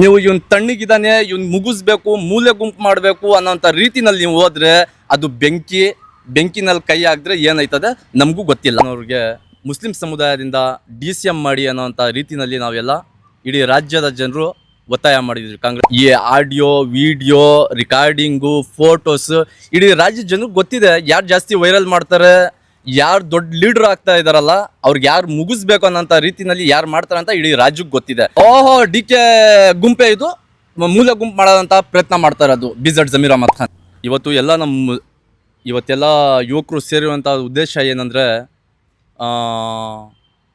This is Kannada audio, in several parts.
ನೀವು ಇವನ್ ತಣ್ಣಿಗಿದಾನೆ ಇವನ್ ಮುಗಿಸ್ಬೇಕು ಮೂಲೆ ಗುಂಪು ಮಾಡಬೇಕು ಅನ್ನೋಂಥ ರೀತಿನಲ್ಲಿ ನೀವು ಹೋದ್ರೆ ಅದು ಬೆಂಕಿನಲ್ಲಿ ಕೈ ಹಾಕಿದ್ರೆ ಏನಾಯ್ತದೆ ನಮಗೂ ಗೊತ್ತಿಲ್ಲ. ಅವ್ರಿಗೆ ಮುಸ್ಲಿಂ ಸಮುದಾಯದಿಂದ DCM ಮಾಡಿ ಅನ್ನೋಂಥ ರೀತಿನಲ್ಲಿ ನಾವೆಲ್ಲ ಇಡೀ ರಾಜ್ಯದ ಜನರು ಒತ್ತಾಯ ಮಾಡಿದ್ವಿ. ಕಾಂಗ್ರೆಸ್ ಈ ಆಡಿಯೋ ವಿಡಿಯೋ ರೆಕಾರ್ಡಿಂಗು ಫೋಟೋಸ್ ಇಡೀ ರಾಜ್ಯದ ಜನರಿಗೆ ಗೊತ್ತಿದೆ. ಯಾರು ಜಾಸ್ತಿ ವೈರಲ್ ಮಾಡ್ತಾರೆ, ಯಾರು ದೊಡ್ಡ ಲೀಡರ್ ಆಗ್ತಾ ಇದಾರಲ್ಲ ಅವ್ರಿಗೆ ಯಾರು ಮುಗಿಸ್ಬೇಕು ಅನ್ನೋಂಥ ರೀತಿನಲ್ಲಿ ಯಾರು ಮಾಡ್ತಾರೆ ಅಂತ ಇಡೀ ರಾಜ್ಯಕ್ಕೆ ಗೊತ್ತಿದೆ. DK ಗುಂಪೆ ಇದು ಮೂಲೆ ಗುಂಪು ಮಾಡೋದಂತ ಪ್ರಯತ್ನ ಮಾಡ್ತಾ ಇರೋದು BZ ಜಮೀರ್ ಅಹಮದ್ ಖಾನ್. ಇವತ್ತೆಲ್ಲ ಯುವಕರು ಸೇರಿರುವಂಥ ಉದ್ದೇಶ ಏನಂದರೆ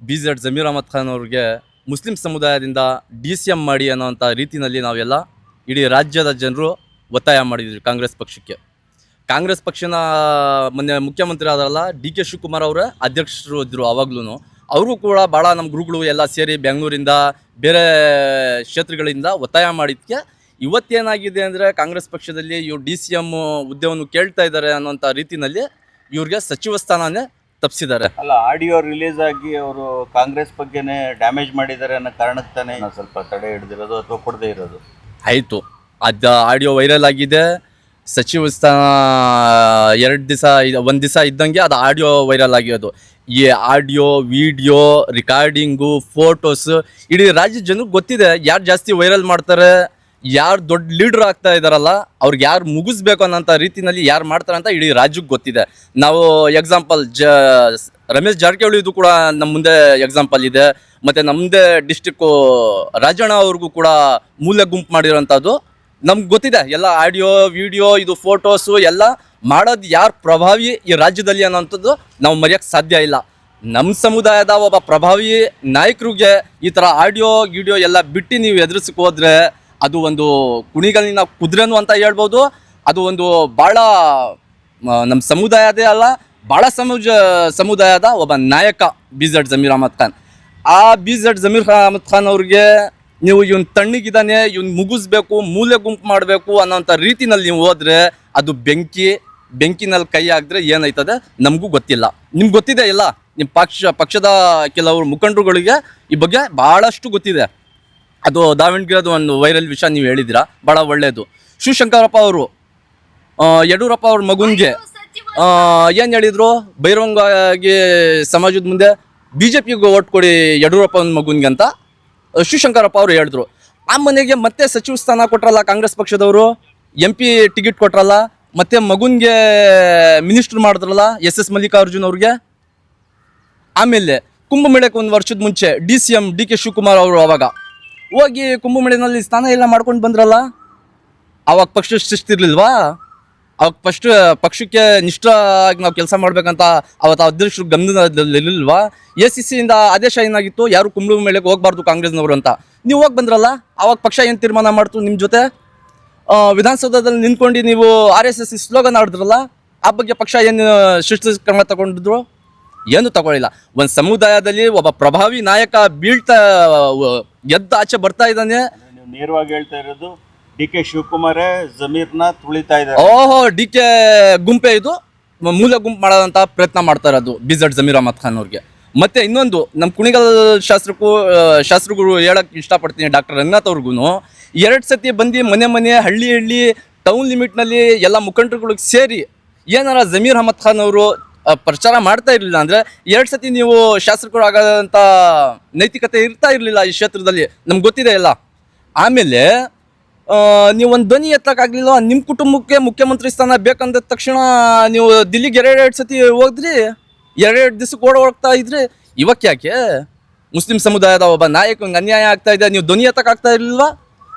BZ ಜಮೀರ್ ಅಹಮದ್ ಖಾನ್ ಅವ್ರಿಗೆ ಮುಸ್ಲಿಂ ಸಮುದಾಯದಿಂದ DCM ಮಾಡಿ ಅನ್ನೋಂಥ ರೀತಿನಲ್ಲಿ ನಾವೆಲ್ಲ ಇಡೀ ರಾಜ್ಯದ ಜನರು ಒತ್ತಾಯ ಮಾಡಿದ್ವಿ. ಕಾಂಗ್ರೆಸ್ ಪಕ್ಷನ ಮೊನ್ನೆ ಮುಖ್ಯಮಂತ್ರಿ ಆದಾರಲ್ಲ DK ಶಿವಕುಮಾರ್ ಅವರ ಅಧ್ಯಕ್ಷರು ಇದ್ದರು. ಆವಾಗ್ಲೂ ಅವರು ಕೂಡ ಭಾಳ ನಮ್ಮ ಗುರುಗಳು ಎಲ್ಲ ಸೇರಿ ಬೆಂಗಳೂರಿಂದ ಬೇರೆ ಕ್ಷೇತ್ರಗಳಿಂದ ಒತ್ತಾಯ ಮಾಡಿದ್ದಕ್ಕೆ ಇವತ್ತೇನಾಗಿದೆ ಅಂದರೆ ಕಾಂಗ್ರೆಸ್ ಪಕ್ಷದಲ್ಲಿ ಇವ್ರು DCM ಹುದ್ದೆಯನ್ನು ಕೇಳ್ತಾ ಇದ್ದಾರೆ ಅನ್ನೋಂಥ ರೀತಿಯಲ್ಲಿ ಇವ್ರಿಗೆ ಸಚಿವ ಸ್ಥಾನನೇ ತಪ್ಪಿಸಿದ್ದಾರೆ. ಅಲ್ಲ, ಆಡಿಯೋ ರಿಲೀಸ್ ಆಗಿ ಅವರು ಕಾಂಗ್ರೆಸ್ ಬಗ್ಗೆನೇ ಡ್ಯಾಮೇಜ್ ಮಾಡಿದ್ದಾರೆ ಅನ್ನೋ ಕಾರಣಕ್ಕೆ ತಾನೇ ಸ್ವಲ್ಪ ತಡೆ ಹಿಡಿದಿರೋದು ಅಥವಾ ಕೊಡದೇ ಇರೋದು. ಆಯಿತು, ಅದು ಆಡಿಯೋ ವೈರಲ್ ಆಗಿದೆ. ಸಚಿವ ಸ್ಥಾನ 1 ದಿವಸ ಇದ್ದಂಗೆ ಅದು ಆಡಿಯೋ ವೈರಲ್ ಆಗಿರೋದು. ಈ ಆಡಿಯೋ ವಿಡಿಯೋ ರೆಕಾರ್ಡಿಂಗು ಫೋಟೋಸ್ ಇಡೀ ರಾಜ್ಯದ ಜನಕ್ಕೆ ಗೊತ್ತಿದೆ. ಯಾರು ಜಾಸ್ತಿ ವೈರಲ್ ಮಾಡ್ತಾರೆ, ಯಾರು ದೊಡ್ಡ ಲೀಡರ್ ಆಗ್ತಾ ಇದಾರಲ್ಲ ಅವ್ರಿಗೆ ಯಾರು ಮುಗಿಸ್ಬೇಕು ಅನ್ನೋಂಥ ರೀತಿನಲ್ಲಿ ಯಾರು ಮಾಡ್ತಾರೆ ಅಂತ ಇಡೀ ರಾಜ್ಯಕ್ಕೆ ಗೊತ್ತಿದೆ. ನಾವು ಎಕ್ಸಾಂಪಲ್ ರಮೇಶ್ ಜಾರಕಿಹೊಳಿದು ಕೂಡ ನಮ್ಮ ಮುಂದೆ ಎಕ್ಸಾಂಪಲ್ ಇದೆ. ಮತ್ತು ನಮ್ಮದೇ ಡಿಸ್ಟಿಕ್ಕು ರಾಜಣ್ಣ ಅವ್ರಿಗೂ ಕೂಡ ಮೂಲೆ ಗುಂಪು ಮಾಡಿರೋಂಥದ್ದು ನಮ್ಗೆ ಗೊತ್ತಿದೆ. ಎಲ್ಲ ಆಡಿಯೋ ವಿಡಿಯೋ ಇದು ಫೋಟೋಸು ಎಲ್ಲ ಮಾಡೋದು ಯಾರು ಪ್ರಭಾವಿ ಈ ರಾಜ್ಯದಲ್ಲಿ ಅನ್ನೋಂಥದ್ದು ನಾವು ಮರೆಯೋಕ್ಕೆ ಸಾಧ್ಯ ಇಲ್ಲ. ನಮ್ಮ ಸಮುದಾಯದ ಒಬ್ಬ ಪ್ರಭಾವಿ ನಾಯಕರಿಗೆ ಈ ಥರ ಆಡಿಯೋ ವಿಡಿಯೋ ಎಲ್ಲ ಬಿಟ್ಟು ನೀವು ಎದುರಿಸಕ್ಕೆ ಹೋದರೆ ಅದು ಒಂದು ಕುಣಿಗಲ್ಲಿನ ಕುದುರೆನು ಅಂತ ಹೇಳ್ಬೋದು. ಅದು ಒಂದು ಭಾಳ ನಮ್ಮ ಸಮುದಾಯದೇ ಅಲ್ಲ, ಭಾಳ ಸಮುದಾಯದ ಒಬ್ಬ ನಾಯಕ BZ ಜಮೀರ್ ಅಹಮದ್ ಖಾನ್. ಆ BZ ಜಮೀರ್ ಅಹಮದ್ ಖಾನ್ ಅವ್ರಿಗೆ ನೀವು ಇವನ್ ತಣ್ಣಿಗಿದಾನೆ ಇವನ್ ಮುಗಿಸ್ಬೇಕು ಮೂಲೆ ಗುಂಪು ಮಾಡಬೇಕು ಅನ್ನೋಂಥ ರೀತಿನಲ್ಲಿ ನೀವು ಹೋದ್ರೆ ಅದು ಬೆಂಕಿನಲ್ಲಿ ಕೈ ಹಾಕಿದ್ರೆ ಏನಾಯ್ತದೆ ನಮಗೂ ಗೊತ್ತಿಲ್ಲ. ನಿಮ್ಗೆ ಗೊತ್ತಿದೆ ಇಲ್ಲ, ನಿಮ್ಮ ಪಕ್ಷದ ಕೆಲವರು ಮುಖಂಡರುಗಳಿಗೆ ಈ ಬಗ್ಗೆ ಭಾಳಷ್ಟು ಗೊತ್ತಿದೆ. ಅದು ದಾವಣಗೆರೆದು ಒಂದು ವೈರಲ್ ವಿಷಯ ನೀವು ಹೇಳಿದ್ದೀರಾ, ಭಾಳ ಒಳ್ಳೆಯದು. ಶಿವಶಂಕರಪ್ಪ ಅವರು ಯಡಿಯೂರಪ್ಪ ಅವ್ರ ಮಗುನಿಗೆ ಏನು ಹೇಳಿದರು, ಬಹಿರಂಗವಾಗಿ ಸಮಾಜದ ಮುಂದೆ BJPಗೆ ಓಟ್ ಕೊಡಿ ಯಡಿಯೂರಪ್ಪನ ಮಗುನಿಗೆ ಅಂತ ಶಿವಶಂಕರಪ್ಪ ಅವರು ಹೇಳಿದ್ರು. ಆ ಮನೆಗೆ ಮತ್ತೆ ಸಚಿವ ಸ್ಥಾನ ಕೊಟ್ರಲ್ಲ ಕಾಂಗ್ರೆಸ್ ಪಕ್ಷದವರು, MP ಟಿಕೆಟ್ ಕೊಟ್ರಲ್ಲ, ಮತ್ತೆ ಮಗುನಿಗೆ ಮಿನಿಸ್ಟರ್ ಮಾಡಿದ್ರಲ್ಲ SS ಮಲ್ಲಿಕಾರ್ಜುನ್ ಅವ್ರಿಗೆ. ಆಮೇಲೆ ಕುಂಭಮೇಳಕ್ಕೆ 1 ವರ್ಷದ ಮುಂಚೆ DCM DK ಶಿವಕುಮಾರ್ ಅವರು ಅವಾಗ ಹೋಗಿ ಕುಂಭಮೇಳನಲ್ಲಿ ಸ್ನಾನ ಎಲ್ಲ ಮಾಡ್ಕೊಂಡು ಬಂದ್ರಲ್ಲ. ಆವಾಗ ಪಕ್ಷ ಶಿಸ್ತಿರ್ಲಿಲ್ವಾ? ಅವಾಗ ಪಕ್ಷಕ್ಕೆ ನಿಷ್ಠಾಗಿ ನಾವು ಕೆಲಸ ಮಾಡ್ಬೇಕಂತ ಅವತ್ತು ಅಧ್ಯಕ್ಷರು ಗಮನದಲ್ಲಿಲ್ವಾ? ACCಯಿಂದ ಆದೇಶ ಏನಾಗಿತ್ತು, ಯಾರು ಕುಂಭಮೇಳಕ್ಕೆ ಹೋಗ್ಬಾರ್ದು ಕಾಂಗ್ರೆಸ್ನವರು ಅಂತ. ನೀವು ಹೋಗಿ ಬಂದ್ರಲ್ಲ, ಆವಾಗ ಪಕ್ಷ ಏನು ತೀರ್ಮಾನ ಮಾಡ್ತು ನಿಮ್ಮ ಜೊತೆ? ವಿಧಾನಸೌಧದಲ್ಲಿ ನಿಂತ್ಕೊಂಡು ನೀವು RSS ಸ್ಲೋಗನ್ ಆಡಿದ್ರಲ್ಲ, ಆ ಬಗ್ಗೆ ಪಕ್ಷ ಏನು ಶಿಸ್ತು ಕ್ರಮ ತಗೊಂಡಿದ್ರು? ಏನು ತಗೊಳ್ಳಿಲ್ಲ. ಒಂದು ಸಮುದಾಯದಲ್ಲಿ ಒಬ್ಬ ಪ್ರಭಾವಿ ನಾಯಕ ಎದ್ದು ಆಚೆ ಬರ್ತಾ ಇದ್ದಾನೆ. ನೀವು ನೇರವಾಗಿ ಹೇಳ್ತಾ ಇರೋದು DK ಶಿವಕುಮಾರೇ ಜಮೀರ್ನ ತುಳಿತಾ ಇದ್ದಾರೆ. DK ಗುಂಪೆ ಇದು ಮೂಲೆ ಗುಂಪು ಮಾಡೋದಂತ ಪ್ರಯತ್ನ ಮಾಡ್ತಾ ಇರೋದು BZ ಜಮೀರ್ ಅಹಮದ್ ಖಾನ್ ಅವ್ರಿಗೆ. ಮತ್ತೆ ಇನ್ನೊಂದು ನಮ್ಮ ಕುಣಿಗಲ್ ಶಾಸ್ತ್ರಗಳು ಹೇಳಕ್ ಇಷ್ಟಪಡ್ತೀನಿ, ಡಾಕ್ಟರ್ ರಂಗನಾಥ್ ಅವ್ರಿಗೂ 2 ಸತಿ ಬಂದು ಮನೆ ಹಳ್ಳಿ ಟೌನ್ ಲಿಮಿಟ್ನಲ್ಲಿ ಎಲ್ಲ ಮುಖಂಡರುಗಳಿಗೆ ಸೇರಿ ಏನಾರ ಜಮೀರ್ ಅಹಮದ್ ಖಾನ್ ಅವರು ಪ್ರಚಾರ ಮಾಡ್ತಾ ಇರಲಿಲ್ಲ ಅಂದರೆ 2 ಸತಿ ನೀವು ಶಾಸಕರು ಆಗೋದಂಥ ನೈತಿಕತೆ ಇರ್ತಾ ಇರಲಿಲ್ಲ ಈ ಕ್ಷೇತ್ರದಲ್ಲಿ, ನಮ್ಗೆ ಗೊತ್ತಿದೆ ಎಲ್ಲ. ಆಮೇಲೆ ನೀವು ಒಂದು ಧ್ವನಿ ಎತ್ತಕ್ಕಾಗಲಿಲ್ಲ. ನಿಮ್ಮ ಕುಟುಂಬಕ್ಕೆ ಮುಖ್ಯಮಂತ್ರಿ ಸ್ಥಾನ ಬೇಕಂದ ತಕ್ಷಣ ನೀವು ದಿಲ್ಲಿಗೆ 2 ಸತಿ ಹೋದ್ರಿ, 2 ದಿವಸಕ್ಕೆ ಹೋಗ್ತಾ ಇದ್ರಿ. ಇವಕ್ಕೆ ಯಾಕೆ ಮುಸ್ಲಿಂ ಸಮುದಾಯದ ಒಬ್ಬ ನಾಯಕನಿಗೆ ಅನ್ಯಾಯ ಆಗ್ತಾ ಇದೆ, ನೀವು ಧ್ವನಿ ಎತ್ತಕ್ಕಾಗ್ತಾ ಇರಲಿಲ್ವಾ?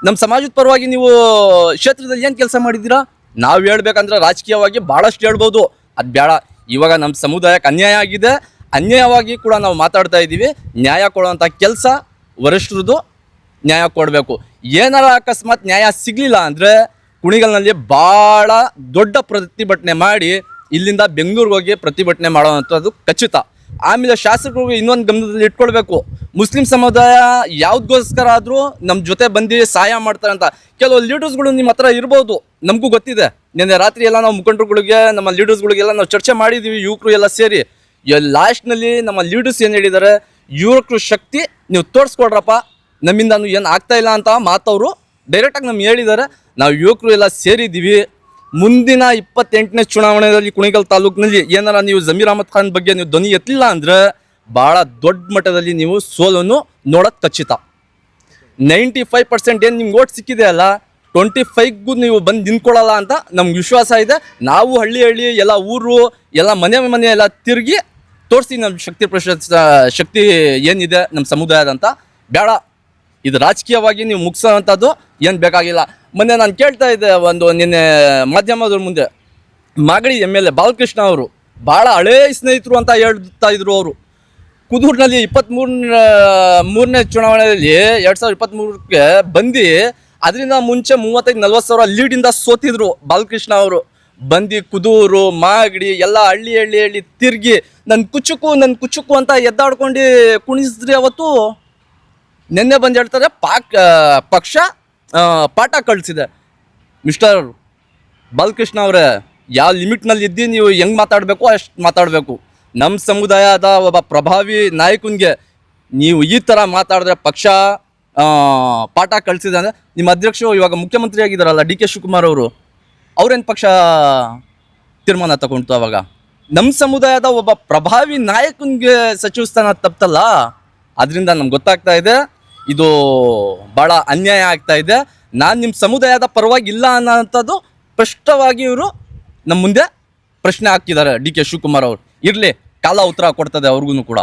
ನಮ್ಮ ಸಮಾಜದ ಪರವಾಗಿ ನೀವು ಕ್ಷೇತ್ರದಲ್ಲಿ ಏನು ಕೆಲಸ ಮಾಡಿದ್ದೀರಾ? ನಾವು ಹೇಳ್ಬೇಕಂದ್ರೆ ರಾಜಕೀಯವಾಗಿ ಭಾಳಷ್ಟು ಹೇಳ್ಬೋದು, ಅದು ಬೇಡ. ಇವಾಗ ನಮ್ಮ ಸಮುದಾಯಕ್ಕೆ ಅನ್ಯಾಯ ಆಗಿದೆ, ಅನ್ಯಾಯವಾಗಿ ಕೂಡ ನಾವು ಮಾತಾಡ್ತಾ ಇದ್ದೀವಿ. ನ್ಯಾಯ ಕೊಡುವಂಥ ಕೆಲಸ ವರಿಷ್ಠರದು, ನ್ಯಾಯ ಕೊಡಬೇಕು. ಏನಾರ ಅಕಸ್ಮಾತ್ ನ್ಯಾಯ ಸಿಗಲಿಲ್ಲ ಅಂದರೆ ಕುಣಿಗಲ್ನಲ್ಲಿ ಭಾಳ ದೊಡ್ಡ ಪ್ರತಿಭಟನೆ ಮಾಡಿ ಇಲ್ಲಿಂದ ಬೆಂಗಳೂರಿಗೆ ಹೋಗಿ ಪ್ರತಿಭಟನೆ ಮಾಡೋವಂಥದ್ದು ಖಚಿತ. ಆಮೇಲೆ ಶಾಸಕರಿಗೆ ಇನ್ನೊಂದು ಗಮನದಲ್ಲಿ ಇಟ್ಕೊಳ್ಬೇಕು, ಮುಸ್ಲಿಂ ಸಮುದಾಯ ಯಾವುದಕ್ಕೋಸ್ಕರ ಆದರೂ ನಮ್ಮ ಜೊತೆ ಬಂದು ಸಹಾಯ ಮಾಡ್ತಾರೆ ಅಂತ ಕೆಲವು ಲೀಡರ್ಸ್ಗಳು ನಿಮ್ಮ ಹತ್ರ ಇರ್ಬೋದು, ನಮಗೂ ಗೊತ್ತಿದೆ. ನಿನ್ನೆ ರಾತ್ರಿ ಎಲ್ಲ ನಾವು ಮುಖಂಡರುಗಳಿಗೆ ನಮ್ಮ ಲೀಡರ್ಸ್ಗಳಿಗೆಲ್ಲ ನಾವು ಚರ್ಚೆ ಮಾಡಿದ್ದೀವಿ, ಯುವಕರು ಎಲ್ಲ ಸೇರಿ. ಲಾಸ್ಟ್ನಲ್ಲಿ ನಮ್ಮ ಲೀಡರ್ಸ್ ಏನು ಹೇಳಿದ್ದಾರೆ, ಯುವಕರು ಶಕ್ತಿ ನೀವು ತೋರಿಸ್ಕೊಡ್ರಪ್ಪ, ನಮ್ಮಿಂದ ಏನು ಆಗ್ತಾ ಇಲ್ಲ ಅಂತ ಮಾತವರು ಡೈರೆಕ್ಟಾಗಿ ನಮ್ಗೆ ಹೇಳಿದ್ದಾರೆ. ನಾವು ಯುವಕರು ಎಲ್ಲ ಸೇರಿದ್ದೀವಿ. ಮುಂದಿನ 28ನೇ ಚುನಾವಣೆಯಲ್ಲಿ ಕುಣಿಗಲ್ ತಾಲೂಕಿನಲ್ಲಿ ಏನಾರ ನೀವು ಜಮೀರ್ ಅಹಮದ್ ಖಾನ್ ಬಗ್ಗೆ ನೀವು ಧ್ವನಿ ಎತ್ತಲಿಲ್ಲ ಅಂದರೆ ಭಾಳ ದೊಡ್ಡ ಮಟ್ಟದಲ್ಲಿ ನೀವು ಸೋಲನ್ನು ನೋಡೋದು ಖಚಿತ. 95% ಏನು ನಿಮ್ಗೆ ಓಟ್ ಸಿಕ್ಕಿದೆ ಅಲ್ಲ, 25ಗೂ ನೀವು ಬಂದು ನಿಂತ್ಕೊಳ್ಳಲ್ಲ ಅಂತ ನಮ್ಗೆ ವಿಶ್ವಾಸ ಇದೆ. ನಾವು ಹಳ್ಳಿ ಎಲ್ಲ ಊರು ಎಲ್ಲ ಮನೆ ಎಲ್ಲ ತಿರುಗಿ ತೋರಿಸಿ ನಮ್ಮ ಶಕ್ತಿ ಏನಿದೆ ನಮ್ಮ ಸಮುದಾಯದಂತ. ಬೇಡ, ಇದು ರಾಜಕೀಯವಾಗಿ ನೀವು ಮುಗಿಸೋವಂಥದ್ದು ಏನು ಬೇಕಾಗಿಲ್ಲ. ಮೊನ್ನೆ ನಾನು ಕೇಳ್ತಾ ಇದ್ದೆ, ನಿನ್ನೆ ಮಾಧ್ಯಮದವ್ರ ಮುಂದೆ ಮಾಗಡಿ MLA ಬಾಲಕೃಷ್ಣ ಅವರು ಭಾಳ ಹಳೇ ಸ್ನೇಹಿತರು ಅಂತ ಹೇಳ್ತಾ ಇದ್ರು. ಅವರು ಕುದೂರಿನಲ್ಲಿ 23ನೇ ಚುನಾವಣೆಯಲ್ಲಿ 2023ಕ್ಕೆ ಬಂದು ಅದರಿಂದ ಮುಂಚೆ 35-40 ಸಾವಿರ ಲೀಡಿಂದ ಸೋತಿದ್ರು ಬಾಲಕೃಷ್ಣ ಅವರು. ಬಂದು ಕುದೂರು ಮಾಗಡಿ ಎಲ್ಲ ಹಳ್ಳಿ ತಿರುಗಿ ನನ್ನ ಕುಚುಕು ಅಂತ ಎದ್ದಾಡ್ಕೊಂಡು ಕುಣಿಸಿದ್ರಿ. ಅವತ್ತು ನಿನ್ನೆ ಬಂದು ಹೇಳ್ತಾರೆ ಪಕ್ಷ ಪಾಠ ಕಳಿಸಿದೆ. ಮಿಸ್ಟರ್ ಬಾಲಕೃಷ್ಣ ಅವರೇ, ಯಾವ ಲಿಮಿಟ್ನಲ್ಲಿ ಇದ್ದು ನೀವು ಹೆಂಗೆ ಮಾತಾಡಬೇಕು ಅಷ್ಟು ಮಾತಾಡಬೇಕು. ನಮ್ಮ ಸಮುದಾಯದ ಒಬ್ಬ ಪ್ರಭಾವಿ ನಾಯಕನಿಗೆ ನೀವು ಈ ಥರ ಮಾತಾಡಿದ್ರೆ ಪಕ್ಷ ಪಾಠ ಕಳಿಸಿದೆ ಅಂದರೆ, ನಿಮ್ಮ ಅಧ್ಯಕ್ಷರು ಇವಾಗ ಮುಖ್ಯಮಂತ್ರಿ ಆಗಿದ್ದಾರಲ್ಲ DK ಶಿವಕುಮಾರ್ ಅವರು, ಅವ್ರೇನು ಪಕ್ಷ ತೀರ್ಮಾನ ತಗೊಂಡು ಅವಾಗ ನಮ್ಮ ಸಮುದಾಯದ ಒಬ್ಬ ಪ್ರಭಾವಿ ನಾಯಕನಿಗೆ ಸಚಿವ ಸ್ಥಾನ ತಪ್ಪಲ್ಲ. ಅದರಿಂದ ನಮ್ಗೆ ಗೊತ್ತಾಗ್ತಾ ಇದೆ ಇದು ಭಾಳ ಅನ್ಯಾಯ ಆಗ್ತಾ ಇದೆ. ನಾನು ನಿಮ್ಮ ಸಮುದಾಯದ ಪರವಾಗಿಲ್ಲ ಅನ್ನೋಂಥದ್ದು ಸ್ಪಷ್ಟವಾಗಿ ಇವರು ನಮ್ಮ ಮುಂದೆ ಪ್ರಶ್ನೆ ಹಾಕಿದ್ದಾರೆ DK ಶಿವಕುಮಾರ್ ಅವರು. ಇರಲಿ, ಕಾಲ ಉತ್ತರ ಕೊಡ್ತದೆ ಅವ್ರಿಗೂ ಕೂಡ.